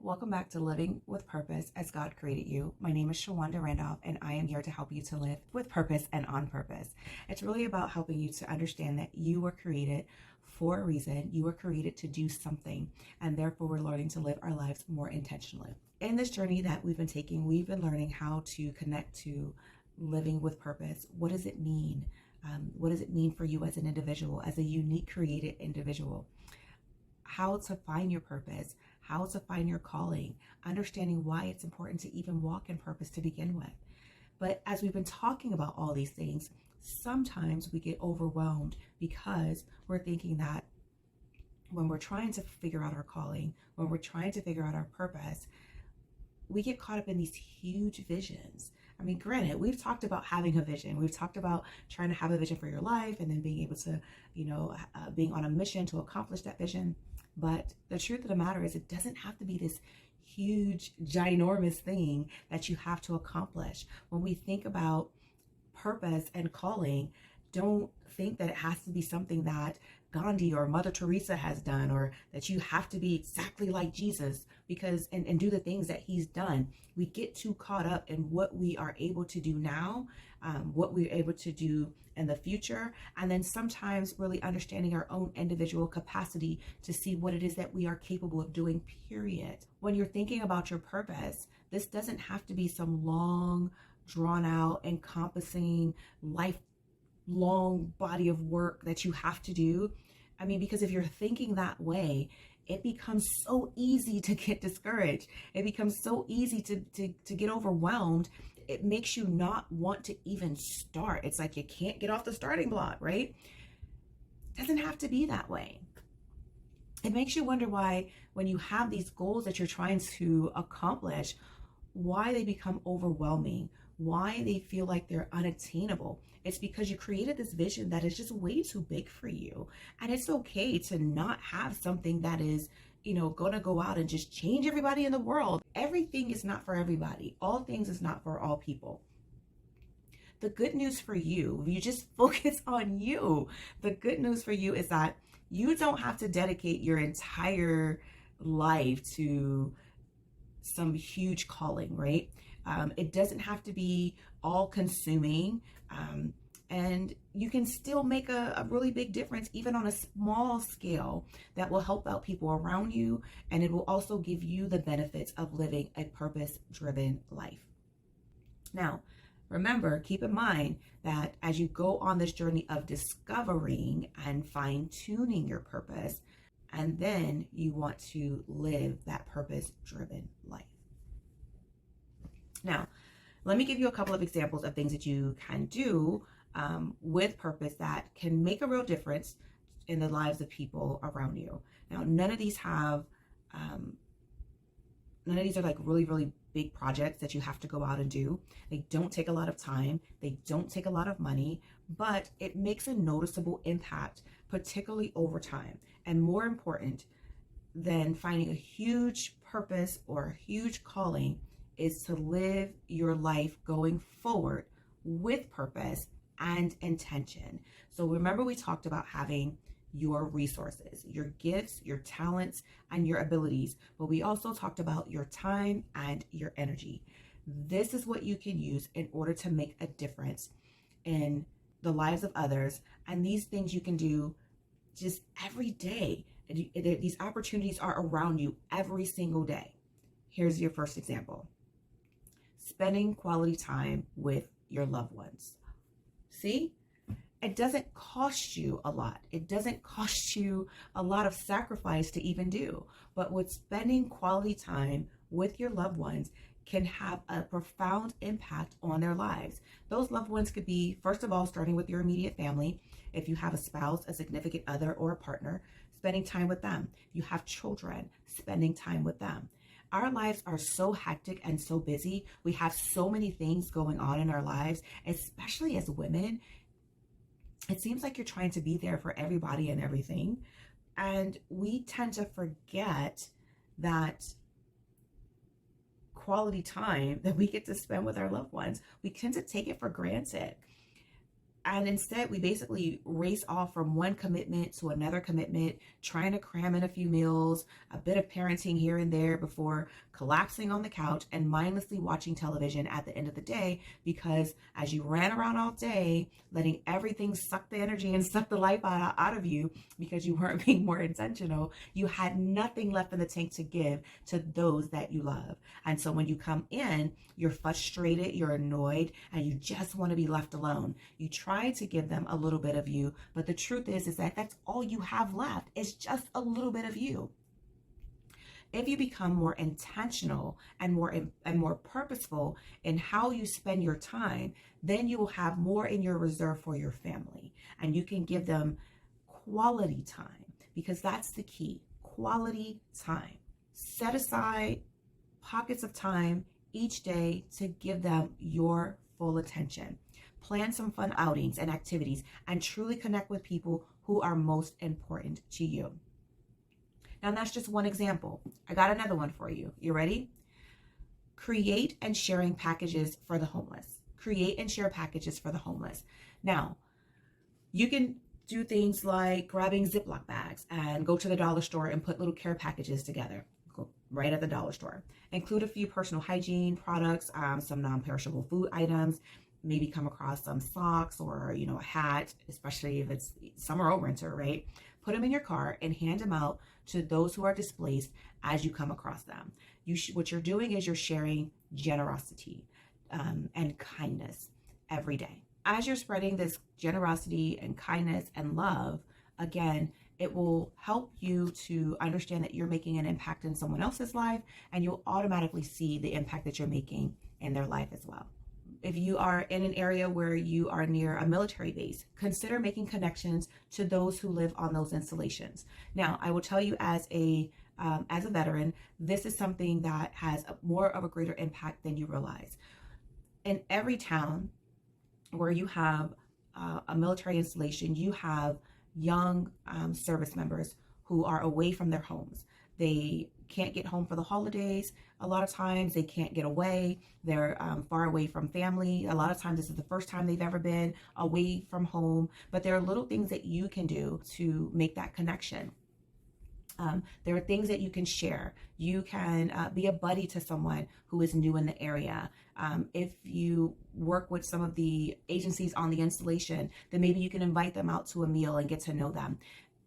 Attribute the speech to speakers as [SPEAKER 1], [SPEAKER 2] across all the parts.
[SPEAKER 1] Welcome back to Living with Purpose as God Created You. My name is Shawanda Randolph, and I am here to help you to live with purpose and on purpose. It's really about helping you to understand that you were created for a reason. You were created to do something, and therefore we're learning to live our lives more intentionally. In this journey that we've been taking, we've been learning how to connect to living with purpose. What does it mean? What does it mean for you as an individual, as a unique created individual? How to find your purpose, how to find your calling, understanding why it's important to even walk in purpose to begin with. But as we've been talking about all these things, sometimes we get overwhelmed because we're thinking that when we're trying to figure out our calling, when we're trying to figure out our purpose, we get caught up in these huge visions. I mean, granted, we've talked about having a vision. We've talked about trying to have a vision for your life and then being able to, being on a mission to accomplish that vision. But the truth of the matter is, it doesn't have to be this huge, ginormous thing that you have to accomplish. When we think about purpose and calling, don't think that it has to be something that Gandhi or Mother Teresa has done, or that you have to be exactly like Jesus because and do the things that he's done. We get too caught up in what we are able to do now, what we're able to do in the future, and then sometimes really understanding our own individual capacity to see what it is that we are capable of doing, period. When you're thinking about your purpose, this doesn't have to be some long, drawn out, encompassing, lifelong body of work that you have to do. I mean, because if you're thinking that way, it becomes so easy to get discouraged. It becomes so easy to get overwhelmed. It makes you not want to even start. It's like you can't get off the starting block, right? It doesn't have to be that way. It makes you wonder why, when you have these goals that you're trying to accomplish, why they become overwhelming, why they feel like they're unattainable. It's because you created this vision that is just way too big for you. And it's okay to not have something that is, going to go out and just change everybody in the world. Everything is not for everybody. All things is not for all people. The good news for you, if you just focus on you, the good news for you is that you don't have to dedicate your entire life to some huge calling, right? It doesn't have to be all consuming. And you can still make a really big difference, even on a small scale, that will help out people around you. And it will also give you the benefits of living a purpose-driven life. Now, remember, keep in mind that as you go on this journey of discovering and fine-tuning your purpose, and then you want to live that purpose-driven life. Now, let me give you a couple of examples of things that you can do with purpose that can make a real difference in the lives of people around you. Now, none of these are like really, really big projects that you have to go out and do. They don't take a lot of time. They don't take a lot of money, but it makes a noticeable impact, particularly over time. And more important than finding a huge purpose or a huge calling is to live your life going forward with purpose and intention. So remember, we talked about having your resources, your gifts, your talents, and your abilities, but we also talked about your time and your energy. This is what you can use in order to make a difference in the lives of others. And these things you can do just every day. These opportunities are around you every single day. Here's your first example. Spending quality time with your loved ones. See, it doesn't cost you a lot. It doesn't cost you a lot of sacrifice to even do. But with spending quality time with your loved ones can have a profound impact on their lives. Those loved ones could be, first of all, starting with your immediate family. If you have a spouse, a significant other, or a partner, spending time with them. If you have children, spending time with them. Our lives are so hectic and so busy. We have so many things going on in our lives, especially as women. It seems like you're trying to be there for everybody and everything. And we tend to forget that quality time that we get to spend with our loved ones. We tend to take it for granted. And instead, we basically race off from one commitment to another commitment, trying to cram in a few meals, a bit of parenting here and there before collapsing on the couch and mindlessly watching television at the end of the day. Because as you ran around all day, letting everything suck the energy and suck the life out of you because you weren't being more intentional, you had nothing left in the tank to give to those that you love. And so when you come in, you're frustrated, you're annoyed, and you just want to be left alone. You try to give them a little bit of you, but the truth is that that's all you have left. It's just a little bit of you. If you become more intentional and more purposeful in how you spend your time, then you will have more in your reserve for your family, and you can give them quality time, because that's the key. Quality time. Set aside pockets of time each day to give them your full attention. Plan some fun outings and activities, and truly connect with people who are most important to you. Now, that's just one example. I got another one for you. You ready? Create and sharing packages for the homeless. Create and share packages for the homeless. Now, you can do things like grabbing Ziploc bags and go to the dollar store and put little care packages together right at the dollar store. Include a few personal hygiene products, some non-perishable food items, maybe come across some socks or, a hat, especially if it's summer or winter, right? Put them in your car and hand them out to those who are displaced as you come across them. What you're doing is you're sharing generosity and kindness every day. As you're spreading this generosity and kindness and love, again, it will help you to understand that you're making an impact in someone else's life, and you'll automatically see the impact that you're making in their life as well. If you are in an area where you are near a military base, consider making connections to those who live on those installations. Now, I will tell you as a veteran, this is something that has more of a greater impact than you realize. In every town where you have a military installation, you have young service members who are away from their homes. They can't get home for the holidays. A lot of times they can't get away. They're far away from family. A lot of times this is the first time they've ever been away from home. But there are little things that you can do to make that connection. There are things that you can share. You can be a buddy to someone who is new in the area. If you work with some of the agencies on the installation, then maybe you can invite them out to a meal and get to know them.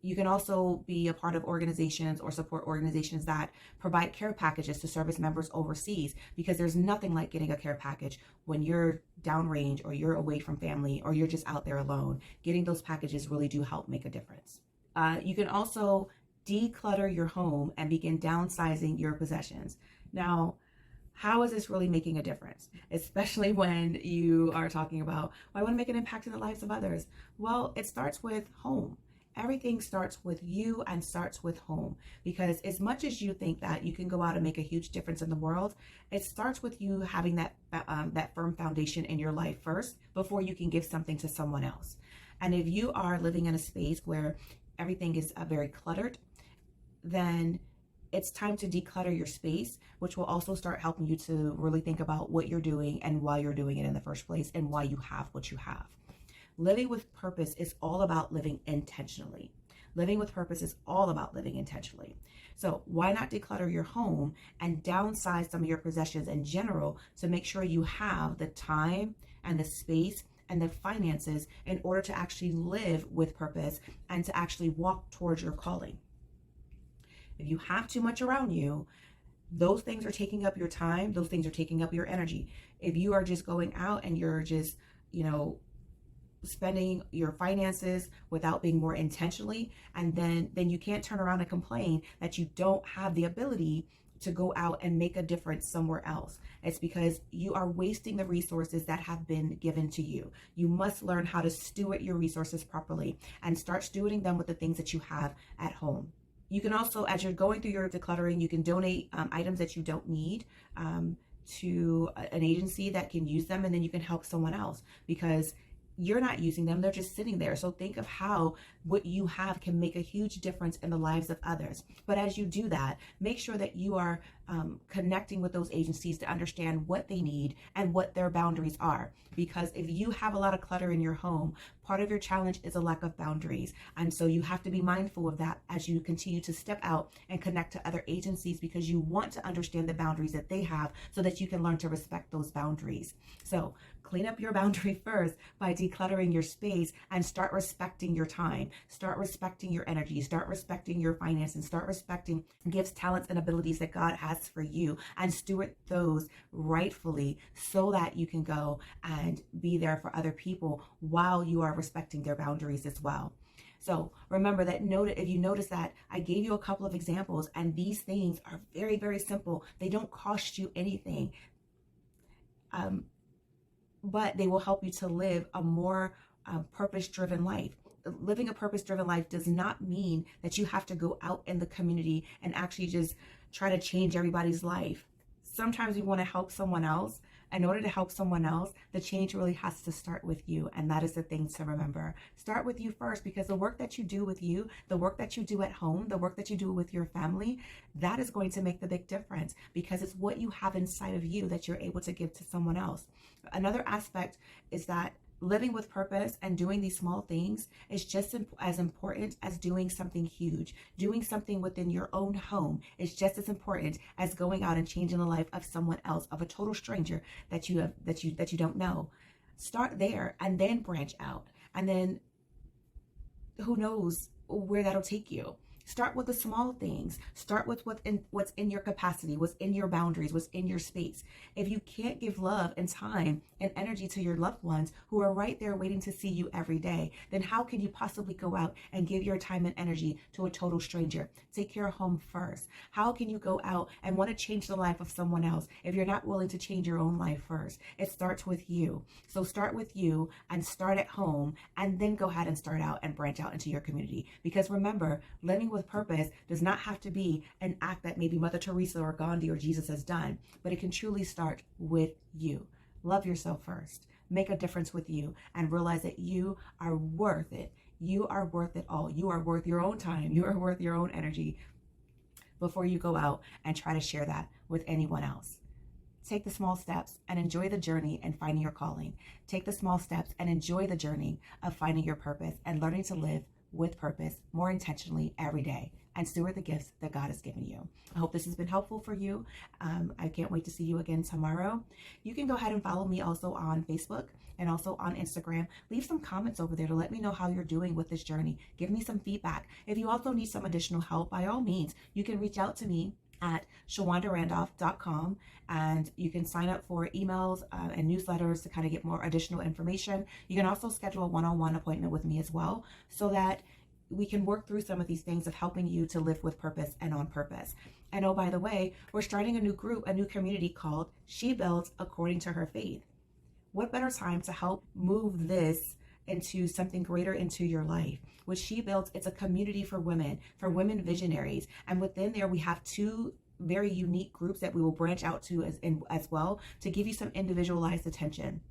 [SPEAKER 1] You can also be a part of organizations or support organizations that provide care packages to service members overseas, because there's nothing like getting a care package when you're downrange or you're away from family or you're just out there alone. Getting those packages really do help make a difference. You can also declutter your home and begin downsizing your possessions. Now, how is this really making a difference? Especially when you are talking about, well, I want to make an impact in the lives of others. Well, it starts with home. Everything starts with you and starts with home, because as much as you think that you can go out and make a huge difference in the world, it starts with you having that firm foundation in your life first before you can give something to someone else. And if you are living in a space where everything is very cluttered, then it's time to declutter your space, which will also start helping you to really think about what you're doing and why you're doing it in the first place and why you have what you have. Living with purpose is all about living intentionally. Living with purpose is all about living intentionally. So why not declutter your home and downsize some of your possessions in general to make sure you have the time and the space and the finances in order to actually live with purpose and to actually walk towards your calling. If you have too much around you, those things are taking up your time. Those things are taking up your energy. If you are just going out and you're just, spending your finances without being more intentionally, and then you can't turn around and complain that you don't have the ability to go out and make a difference somewhere else. It's because you are wasting the resources that have been given to you. You must learn how to steward your resources properly and start stewarding them with the things that you have at home. You can also, as you're going through your decluttering, you can donate items that you don't need to an agency that can use them, and then you can help someone else because you're not using them, they're just sitting there. So think of how what you have can make a huge difference in the lives of others. But as you do that, make sure that you are connecting with those agencies to understand what they need and what their boundaries are. Because if you have a lot of clutter in your home, part of your challenge is a lack of boundaries. And so you have to be mindful of that as you continue to step out and connect to other agencies, because you want to understand the boundaries that they have so that you can learn to respect those boundaries. So clean up your boundary first by decluttering your space, and start respecting your time. Start respecting your energy. Start respecting your finances. Start respecting gifts, talents, and abilities that God has for you, and steward those rightfully so that you can go and be there for other people while you are respecting their boundaries as well. So remember that if you notice that I gave you a couple of examples, and these things are very, very simple. They don't cost you anything. But they will help you to live a more purpose-driven life. Living a purpose-driven life does not mean that you have to go out in the community and actually just try to change everybody's life. Sometimes we want to help someone else. In order to help someone else, the change really has to start with you. And that is the thing to remember. Start with you first, because the work that you do with you, the work that you do at home, the work that you do with your family, that is going to make the big difference, because it's what you have inside of you that you're able to give to someone else. Another aspect is that living with purpose and doing these small things is just as important as doing something huge. Doing something within your own home is just as important as going out and changing the life of someone else, of a total stranger that you don't know. Start there and then branch out, and then who knows where that'll take you. Start with the small things. Start with what's in your capacity, what's in your boundaries, what's in your space. If you can't give love and time and energy to your loved ones who are right there waiting to see you every day, then how can you possibly go out and give your time and energy to a total stranger? Take your home first. How can you go out and want to change the life of someone else if you're not willing to change your own life first? It starts with you. So start with you and start at home, and then go ahead and start out and branch out into your community. Because remember, living with purpose does not have to be an act that maybe Mother Teresa or Gandhi or Jesus has done, but it can truly start with you. Love yourself first. Make a difference with you, and realize that you are worth it. You are worth it all. You are worth your own time. You are worth your own energy before you go out and try to share that with anyone else. Take the small steps and enjoy the journey and finding your calling. Take the small steps and enjoy the journey of finding your purpose and learning to live with purpose more intentionally every day, and steward the gifts that God has given you. I hope this has been helpful for you. I can't wait to see you again tomorrow. You can go ahead and follow me also on Facebook and also on Instagram. Leave some comments over there to let me know how you're doing with this journey. Give me some feedback. If you also need some additional help, by all means, you can reach out to me at shawandarandolph.com, and you can sign up for emails and newsletters to kind of get more additional information. You can also schedule a one-on-one appointment with me as well, so that we can work through some of these things of helping you to live with purpose and on purpose. And oh, by the way, we're starting a new group, a new community called She Builds According to Her Faith. What better time to help move this into something greater into your life? With She Builds, it's a community for women visionaries. And within there, we have two very unique groups that we will branch out to as well, to give you some individualized attention.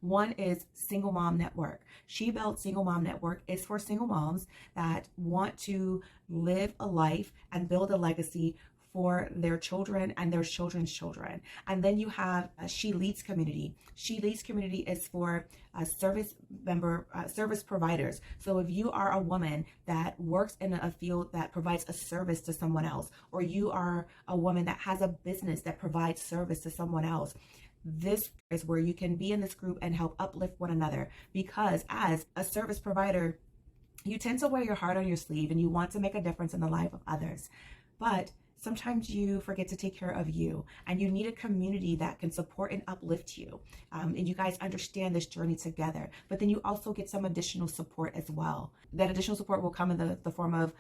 [SPEAKER 1] One is Single Mom Network. She Builds Single Mom Network is for single moms that want to live a life and build a legacy for their children and their children's children. And then you have a She Leads community. She Leads community is for service providers. So if you are a woman that works in a field that provides a service to someone else, or you are a woman that has a business that provides service to someone else, this is where you can be in this group and help uplift one another. Because as a service provider, you tend to wear your heart on your sleeve and you want to make a difference in the life of others. But sometimes you forget to take care of you, and you need a community that can support and uplift you. And you guys understand this journey together, but then you also get some additional support as well. That additional support will come in the form of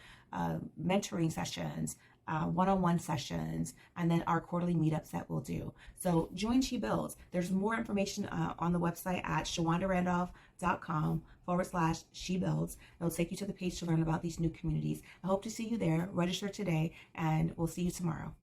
[SPEAKER 1] mentoring sessions, one-on-one sessions, and then our quarterly meetups that we'll do. So join She Builds. There's more information on the website at shawandarandolph.com/She Builds. It'll take you to the page to learn about these new communities. I hope to see you there. Register today, and we'll see you tomorrow.